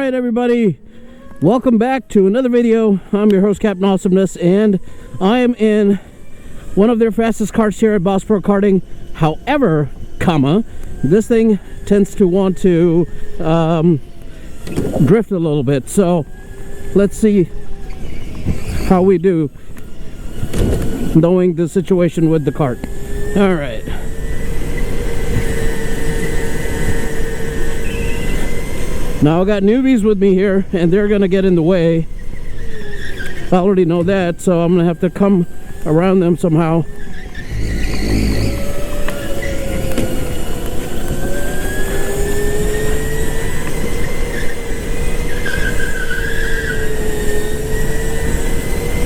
Alright everybody, welcome back to another video. I'm your host Captain Awesomeness, and I am in one of their fastest karts here at Boss Pro Karting. However, this thing tends to want to drift a little bit, so let's see how we do knowing the situation with the kart. Alright. Now I got newbies with me here, and they're gonna get in the way. I already know that, so I'm gonna have to come around them somehow.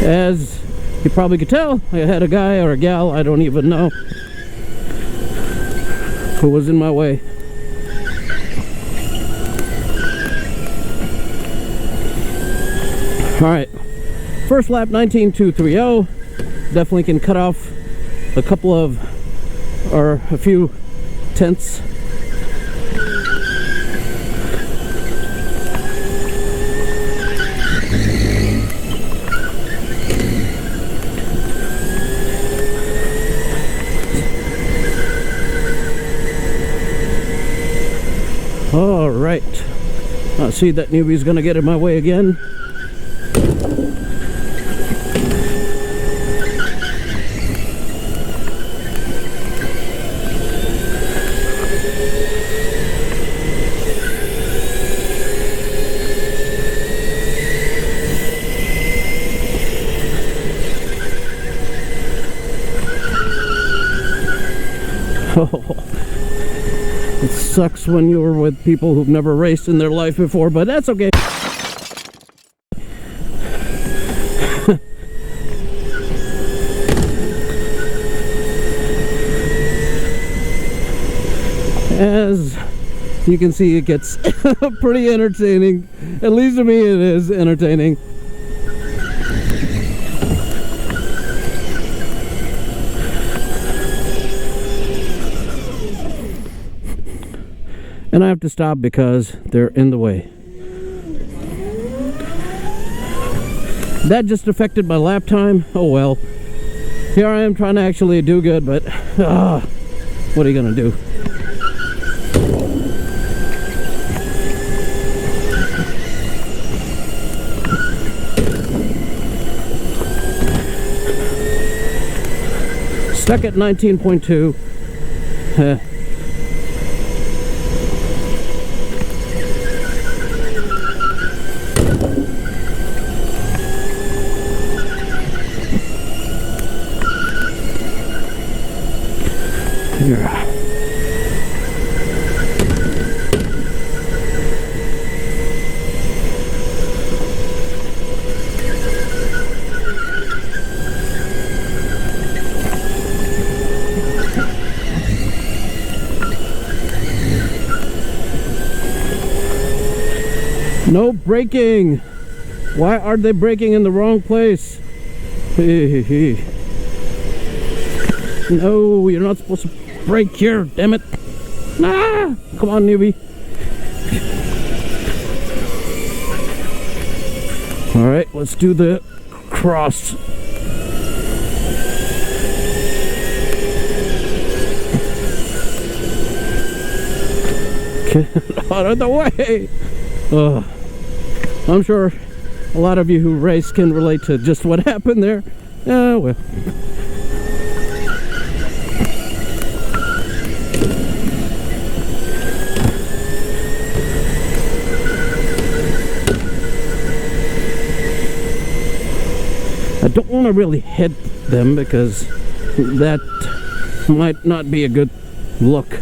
As you probably could tell, I had a guy or a gal, I don't even know, who was in my way. Alright, first lap 19.230. Definitely can cut off a couple of, or a few tenths. Alright, I see that newbie's gonna get in my way again. It sucks when you're with people who've never raced in their life before, but that's okay. As you can see, it gets pretty entertaining. At least to me it is entertaining. And I have to stop because they're in the way. That just affected my lap time. Oh well. Here I am trying to actually do good, but what are you gonna do? Stuck at 19.2. No braking! Why are they braking in the wrong place? No, you're not supposed to brake here, damn it! Ah! Come on, newbie. Alright, let's do the cross. Get out of the way! I'm sure a lot of you who race can relate to just what happened there. Oh well. I don't want to really hit them because that might not be a good look.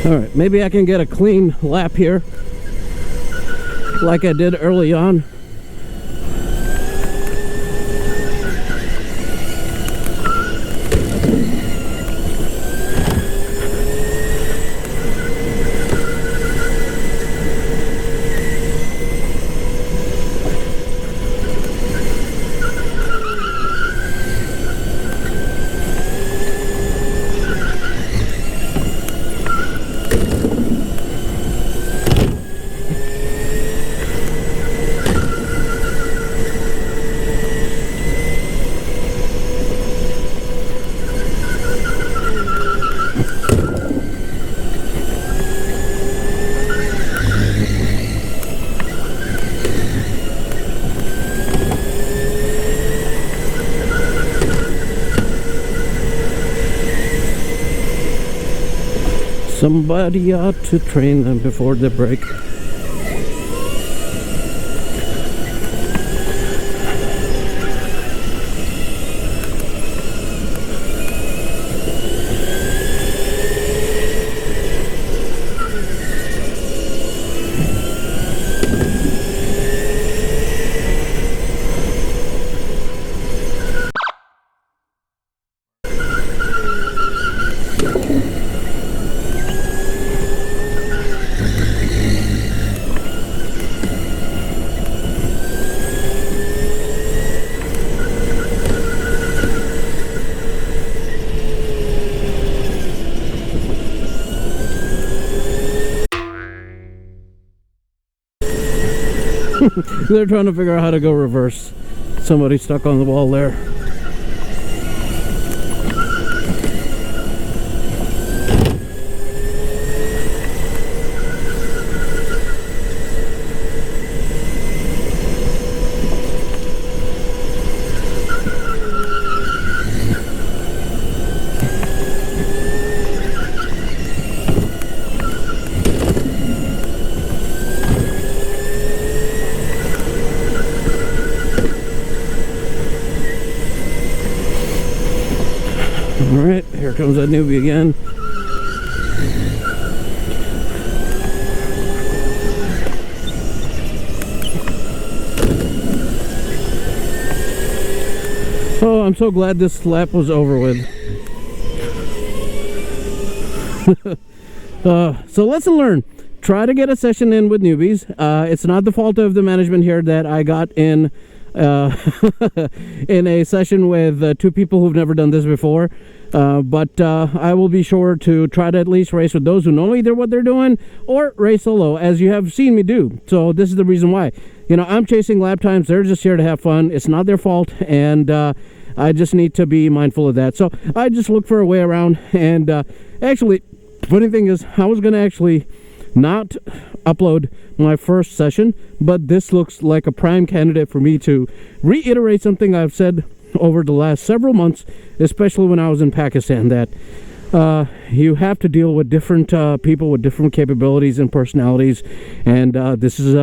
Alright, maybe I can get a clean lap here like I did early on. Somebody ought to train them before they break. They're trying to figure out how to go reverse. Somebody stuck on the wall there. Alright, here comes that newbie again. Oh, I'm so glad this lap was over with. So lesson learned. Try to get a session in with newbies. It's not the fault of the management here that I got in in a session with two people who've never done this before. But I will be sure to try to at least race with those who know either what they're doing or race solo, as you have seen me do. So this is the reason why. You know, I'm chasing lap times. They're just here to have fun. It's not their fault, and I just need to be mindful of that. So I just look for a way around. And actually, funny thing is, I was going to actually not upload my first session, but this looks like a prime candidate for me to reiterate something I've said over the last several months, especially when I was in Pakistan, that you have to deal with different people with different capabilities and personalities, and this is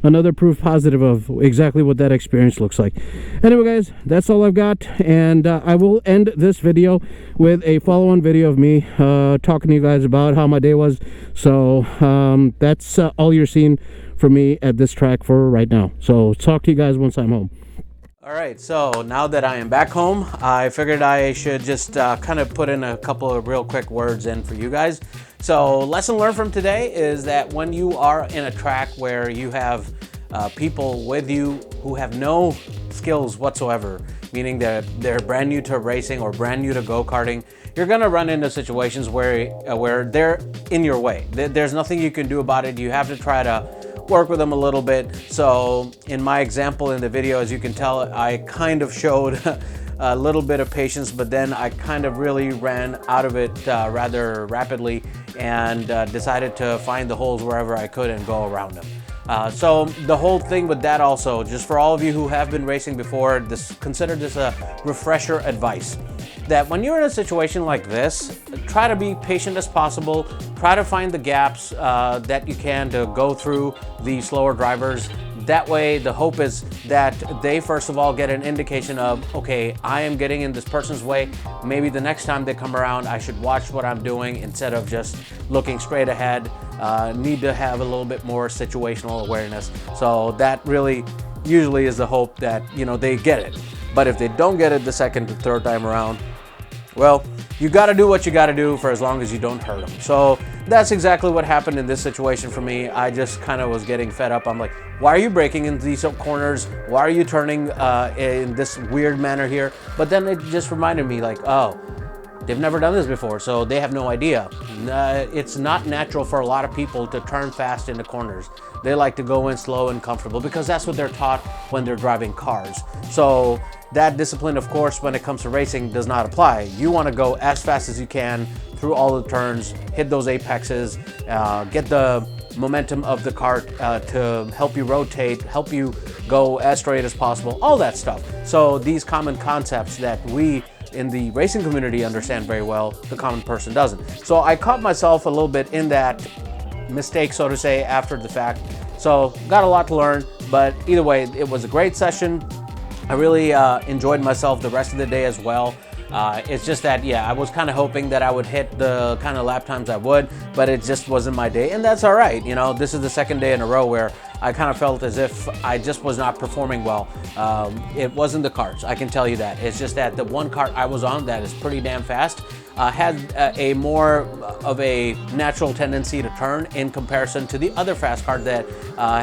another proof positive of exactly what that experience looks like. Anyway, guys, that's all I've got, and I will end this video with a follow-on video of me talking to you guys about how my day was. So that's all you're seeing from me at this track for right now. So talk to you guys once I'm home. All right, so now that I am back home, I figured I should just kind of put in a couple of real quick words in for you guys. So lesson learned from today is that when you are in a track where you have people with you who have no skills whatsoever, meaning that they're brand new to racing or brand new to go-karting, you're gonna run into situations where they're in your way. There's nothing you can do about it. You have to try to work with them a little bit. So in my example in the video, as you can tell, I kind of showed a little bit of patience, but then I kind of really ran out of it rather rapidly and decided to find the holes wherever I could and go around them. So the whole thing with that also, just for all of you who have been racing before, consider this a refresher advice. That when you're in a situation like this, try to be patient as possible, try to find the gaps that you can to go through the slower drivers. That way, the hope is that they first of all get an indication of, okay, I am getting in this person's way. Maybe the next time they come around, I should watch what I'm doing instead of just looking straight ahead. Need to have a little bit more situational awareness. So that really usually is the hope that, you know, they get it. But if they don't get it the second or third time around, well, you got to do what you got to do for as long as you don't hurt them. So that's exactly what happened in this situation for me. I just kind of was getting fed up. I'm like, why are you braking into these corners? Why are you turning in this weird manner here? But then it just reminded me like, oh, they've never done this before, so they have no idea. It's not natural for a lot of people to turn fast into corners. They like to go in slow and comfortable because that's what they're taught when they're driving cars. So that discipline, of course, when it comes to racing does not apply. You want to go as fast as you can through all the turns, hit those apexes, get the momentum of the cart to help you rotate, help you go as straight as possible, all that stuff. So these common concepts that we in the racing community understand very well, the common person doesn't. So I caught myself a little bit in that mistake, so to say, after the fact. So got a lot to learn, but either way, it was a great session. I really enjoyed myself the rest of the day as well. It's just that, yeah, I was kind of hoping that I would hit the kind of lap times I would, but it just wasn't my day, and that's all right. You know, this is the second day in a row where I kind of felt as if I just was not performing well. It wasn't the karts, I can tell you that. It's just that the one kart I was on that is pretty damn fast had a more of a natural tendency to turn in comparison to the other fast kart that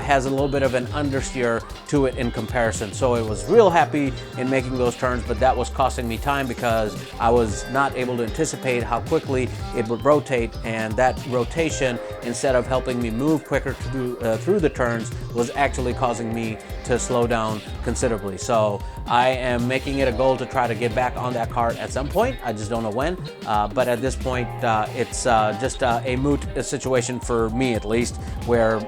has a little bit of an understeer to it in comparison. So I was real happy in making those turns, but that was costing me time because I was not able to anticipate how quickly it would rotate, and that rotation, instead of helping me move quicker through the turns, was actually causing me to slow down considerably. So I am making it a goal to try to get back on that kart at some point. I just don't know when. But at this point, it's just a moot situation for me, at least, where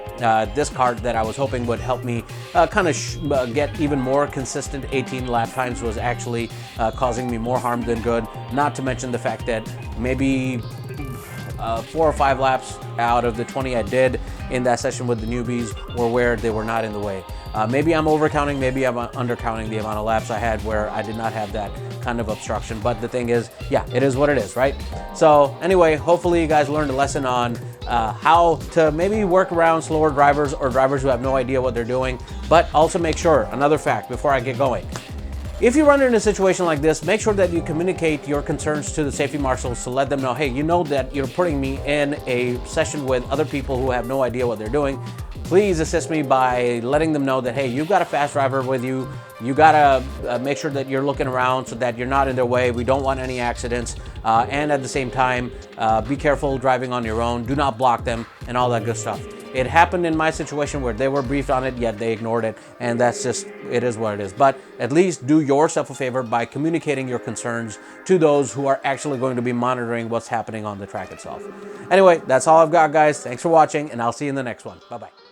this kart that I was hoping would help me kind of get even more consistent 18 lap times was actually causing me more harm than good. Not to mention the fact that maybe 4 or 5 laps out of the 20 I did in that session with the newbies were where they were not in the way. Maybe I'm overcounting, maybe I'm undercounting the amount of laps I had where I did not have that kind of obstruction. But the thing is, yeah, it is what it is, right? So anyway, hopefully you guys learned a lesson on how to maybe work around slower drivers or drivers who have no idea what they're doing. But also make sure, another fact before I get going, if you run into a situation like this, make sure that you communicate your concerns to the safety marshals to let them know, hey, you know that you're putting me in a session with other people who have no idea what they're doing. Please assist me by letting them know that, hey, you've got a fast driver with you. You gotta make sure that you're looking around so that you're not in their way. We don't want any accidents. And at the same time, be careful driving on your own. Do not block them and all that good stuff. It happened in my situation where they were briefed on it, yet they ignored it, and that's just, it is what it is. But at least do yourself a favor by communicating your concerns to those who are actually going to be monitoring what's happening on the track itself. Anyway, that's all I've got, guys. Thanks for watching, and I'll see you in the next one. Bye-bye.